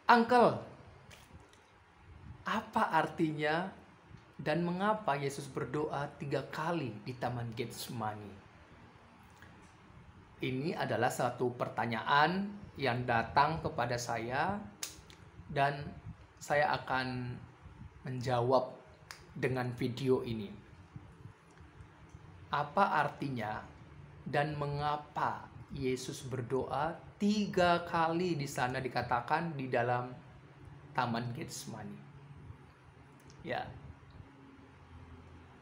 Uncle, apa artinya dan mengapa Yesus berdoa 3 kali di Taman Getsemani? Ini adalah satu pertanyaan yang datang kepada saya dan saya akan menjawab dengan video ini. Apa artinya dan mengapa Yesus berdoa 3 kali di sana dikatakan di dalam Taman Getsemani? Ya,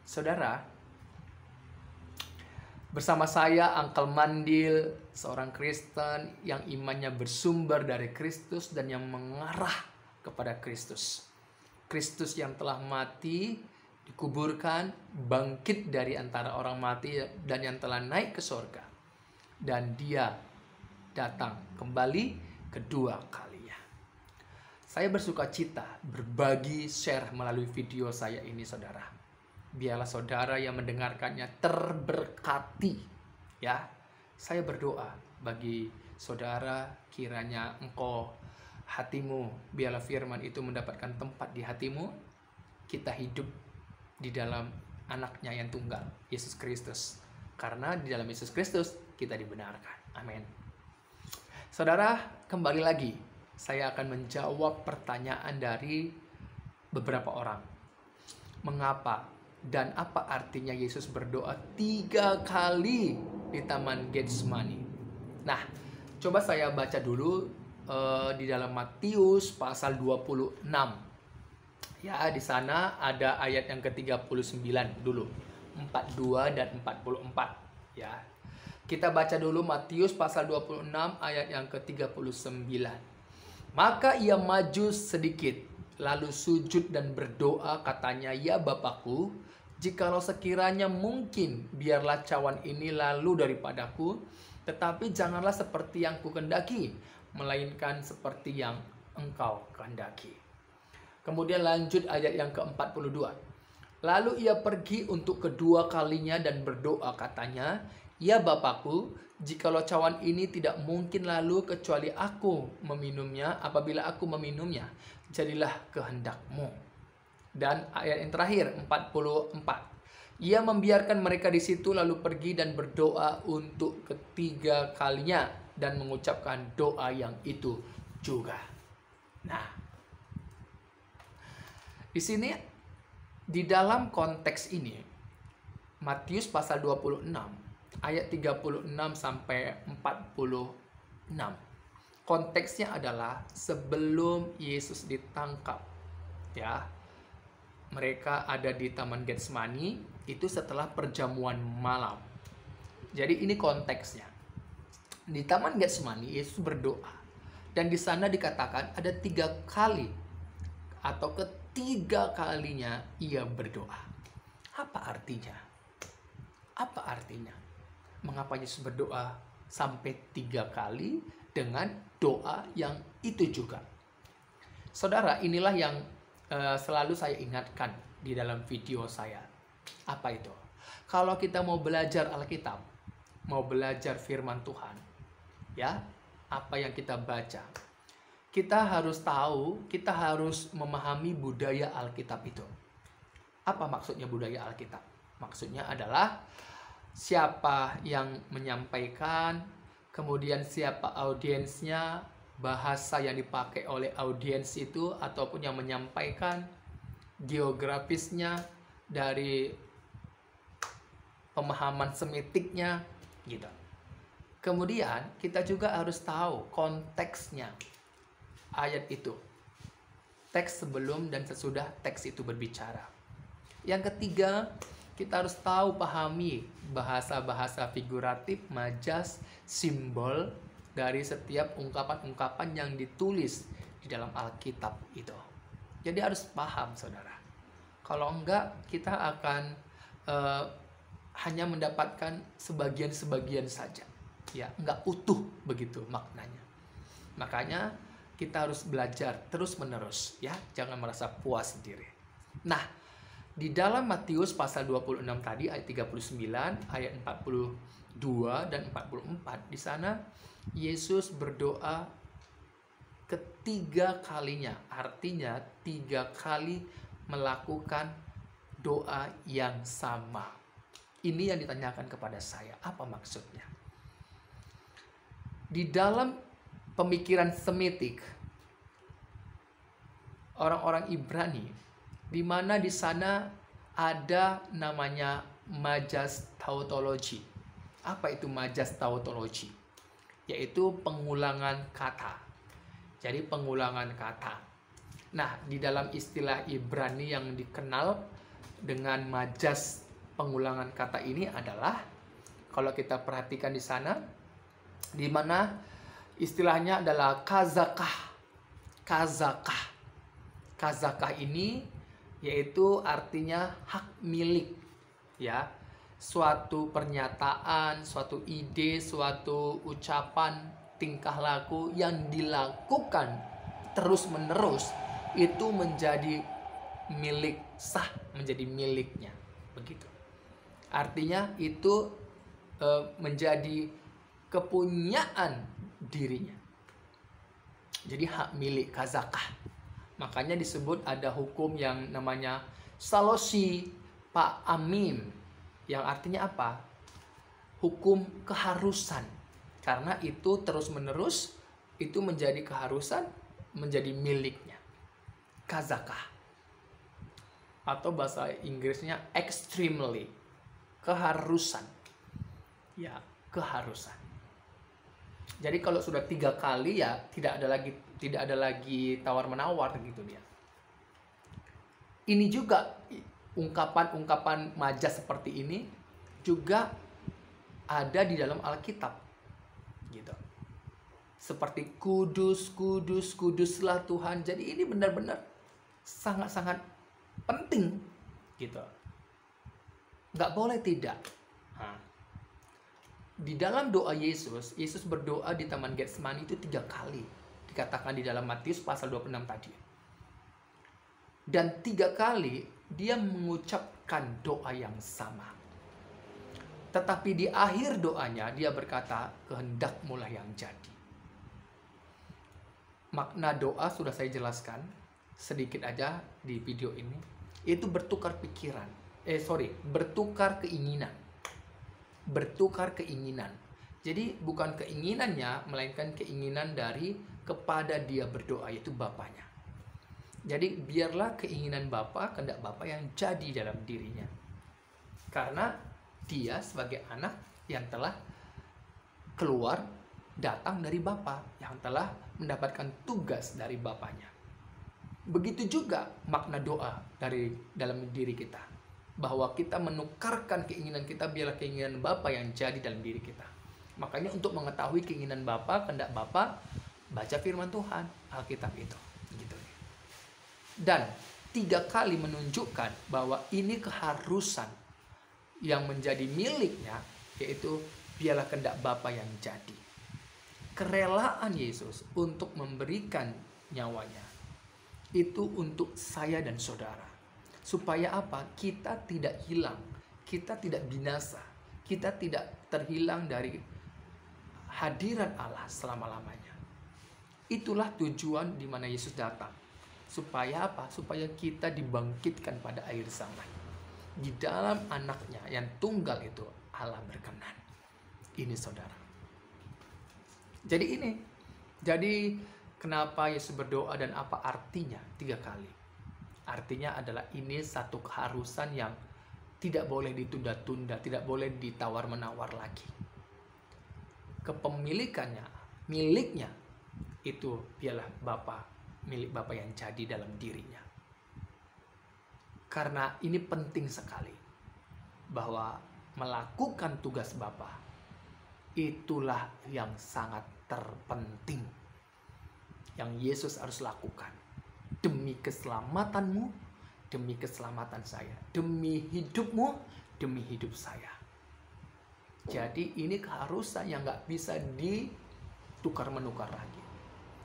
saudara, bersama saya Uncle Mandil, seorang Kristen yang imannya bersumber dari Kristus dan yang mengarah kepada Kristus. Kristus yang telah mati, dikuburkan, bangkit dari antara orang mati dan yang telah naik ke surga. Dan dia datang kembali kedua kalinya. Saya bersuka cita berbagi share melalui video saya ini, saudara. Biarlah saudara yang mendengarkannya terberkati. Ya, saya berdoa bagi saudara, kiranya engkau, hatimu, biarlah firman itu mendapatkan tempat di hatimu. Kita hidup di dalam anaknya yang tunggal, Yesus Kristus. Karena di dalam Yesus Kristus kita dibenarkan. Amin. Saudara, kembali lagi saya akan menjawab pertanyaan dari beberapa orang. Mengapa dan apa artinya Yesus berdoa 3 kali di Taman Getsemani? Nah, coba saya baca dulu di dalam Matius pasal 26. Ya, di sana ada ayat yang ke-39 dulu. 42 dan 44. Ya. Kita baca dulu Matius pasal 26 ayat yang ke-39. Maka ia maju sedikit, lalu sujud dan berdoa, katanya, "Ya Bapakku, jikalau sekiranya mungkin, biarlah cawan ini lalu daripadaku, tetapi janganlah seperti yang kukendaki, melainkan seperti yang Engkau kehendaki." Kemudian lanjut ayat yang ke-42. Lalu ia pergi untuk kedua kalinya dan berdoa, katanya, "Ya Bapakku, jikalau cawan ini tidak mungkin lalu kecuali aku meminumnya, apabila aku meminumnya, jadilah kehendak-Mu." Dan ayat yang terakhir 44. Ia membiarkan mereka di situ lalu pergi dan berdoa untuk ketiga kalinya dan mengucapkan doa yang itu juga. Nah, di sini di dalam konteks ini Matius pasal 26 ayat 36 sampai 46. Konteksnya adalah sebelum Yesus ditangkap. Ya. Mereka ada di Taman Getsemani itu setelah perjamuan malam. Jadi ini konteksnya. Di Taman Getsemani Yesus berdoa dan di sana dikatakan ada 3 kali atau ketiga kalinya ia berdoa. Apa artinya? Apa artinya? Mengapa Yesus berdoa sampai 3 kali dengan doa yang itu juga? Saudara, inilah yang selalu saya ingatkan di dalam video saya. Apa itu? Kalau kita mau belajar Alkitab, mau belajar firman Tuhan, ya, apa yang kita baca, kita harus tahu, kita harus memahami budaya Alkitab itu. Apa maksudnya budaya Alkitab? Maksudnya adalah siapa yang menyampaikan, kemudian siapa audiensnya, bahasa yang dipakai oleh audiens itu ataupun yang menyampaikan, geografisnya, dari pemahaman semitiknya, gitu. Kemudian kita juga harus tahu konteksnya ayat itu. Teks sebelum dan sesudah teks itu berbicara. Yang ketiga, kita harus tahu, pahami bahasa-bahasa figuratif, majas, simbol dari setiap ungkapan-ungkapan yang ditulis di dalam Alkitab itu. Jadi harus paham, saudara. Kalau enggak, kita akan hanya mendapatkan sebagian-sebagian saja. Ya, enggak utuh begitu maknanya. Makanya kita harus belajar terus-menerus, ya. Jangan merasa puas sendiri. Nah, di dalam Matius pasal 26 tadi ayat 39, ayat 42 dan 44, di sana Yesus berdoa ketiga kalinya. Artinya 3 kali melakukan doa yang sama. Ini yang ditanyakan kepada saya. Apa maksudnya? Di dalam pemikiran Semitik, orang-orang Ibrani, di mana di sana ada namanya majas tautologi. Apa itu majas tautologi? Yaitu pengulangan kata. Jadi pengulangan kata. Nah, di dalam istilah Ibrani yang dikenal dengan majas pengulangan kata ini adalah, kalau kita perhatikan di sana, di mana istilahnya adalah kazakah. Kazakah. Kazakah ini yaitu artinya hak milik, ya. Suatu pernyataan, suatu ide, suatu ucapan, tingkah laku yang dilakukan terus-menerus itu menjadi milik sah, menjadi miliknya, begitu. Artinya itu menjadi kepunyaan dirinya. Jadi hak milik, kazakah. Makanya disebut ada hukum yang namanya salosi pak amim, yang artinya apa? Hukum keharusan. Karena itu terus-menerus itu menjadi keharusan, menjadi miliknya. Kazakah. Atau bahasa Inggrisnya extremely. Keharusan. Ya, keharusan. Jadi kalau sudah 3 kali ya tidak ada lagi tawar-menawar gitu dia. Ini juga ungkapan-ungkapan majas seperti ini juga ada di dalam Alkitab, gitu. Seperti kudus, kudus, kuduslah Tuhan. Jadi ini benar-benar sangat-sangat penting, gitu. Nggak boleh tidak. Di dalam doa Yesus berdoa di Taman Getsemani itu 3 kali. Dikatakan di dalam Matius pasal 26 tadi. Dan 3 kali dia mengucapkan doa yang sama. Tetapi di akhir doanya dia berkata, kehendakmu lah yang jadi. Makna doa sudah saya jelaskan sedikit aja di video ini. Itu bertukar pikiran. Bertukar keinginan. Bertukar keinginan. Jadi bukan keinginannya, melainkan keinginan dari kepada dia berdoa, yaitu Bapaknya. Jadi biarlah keinginan Bapa, kehendak Bapa yang jadi dalam dirinya. Karena dia sebagai anak yang telah keluar, datang dari Bapa, yang telah mendapatkan tugas dari Bapaknya. Begitu juga makna doa dari dalam diri kita. Bahwa kita menukarkan keinginan kita, biarlah keinginan Bapa yang jadi dalam diri kita. Makanya untuk mengetahui keinginan Bapa, kehendak Bapa, baca firman Tuhan, Alkitab itu. Gitu. Dan 3 kali menunjukkan bahwa ini keharusan yang menjadi miliknya, yaitu biarlah kehendak Bapa yang jadi. Kerelaan Yesus untuk memberikan nyawanya itu untuk saya dan saudara. Supaya apa? Kita tidak hilang, kita tidak binasa, kita tidak terhilang dari hadirat Allah selama-lamanya. Itulah tujuan di mana Yesus datang. Supaya apa? Supaya kita dibangkitkan pada akhir zaman. Di dalam anaknya yang tunggal itu Allah berkenan. Ini saudara. Jadi kenapa Yesus berdoa dan apa artinya 3 kali? Artinya adalah ini satu keharusan yang tidak boleh ditunda-tunda, tidak boleh ditawar-menawar lagi. Kepemilikannya, miliknya, itu biarlah Bapa, milik Bapa yang jadi dalam dirinya. Karena ini penting sekali, bahwa melakukan tugas Bapa, itulah yang sangat terpenting, yang Yesus harus lakukan. Demi keselamatanmu, demi keselamatan saya. Demi hidupmu, demi hidup saya. Jadi ini keharusan yang gak bisa ditukar-menukar lagi.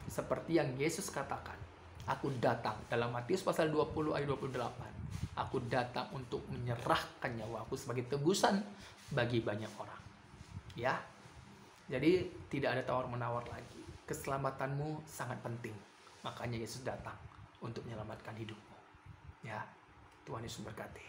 Seperti yang Yesus katakan, aku datang, dalam Matius pasal 20 ayat 28. Aku datang untuk menyerahkan nyawaku sebagai tebusan bagi banyak orang. Ya, jadi tidak ada tawar-menawar lagi. keselamatanmu sangat penting. Makanya Yesus datang untuk menyelamatkan hidupmu. Ya, Tuhan Yesus berkati.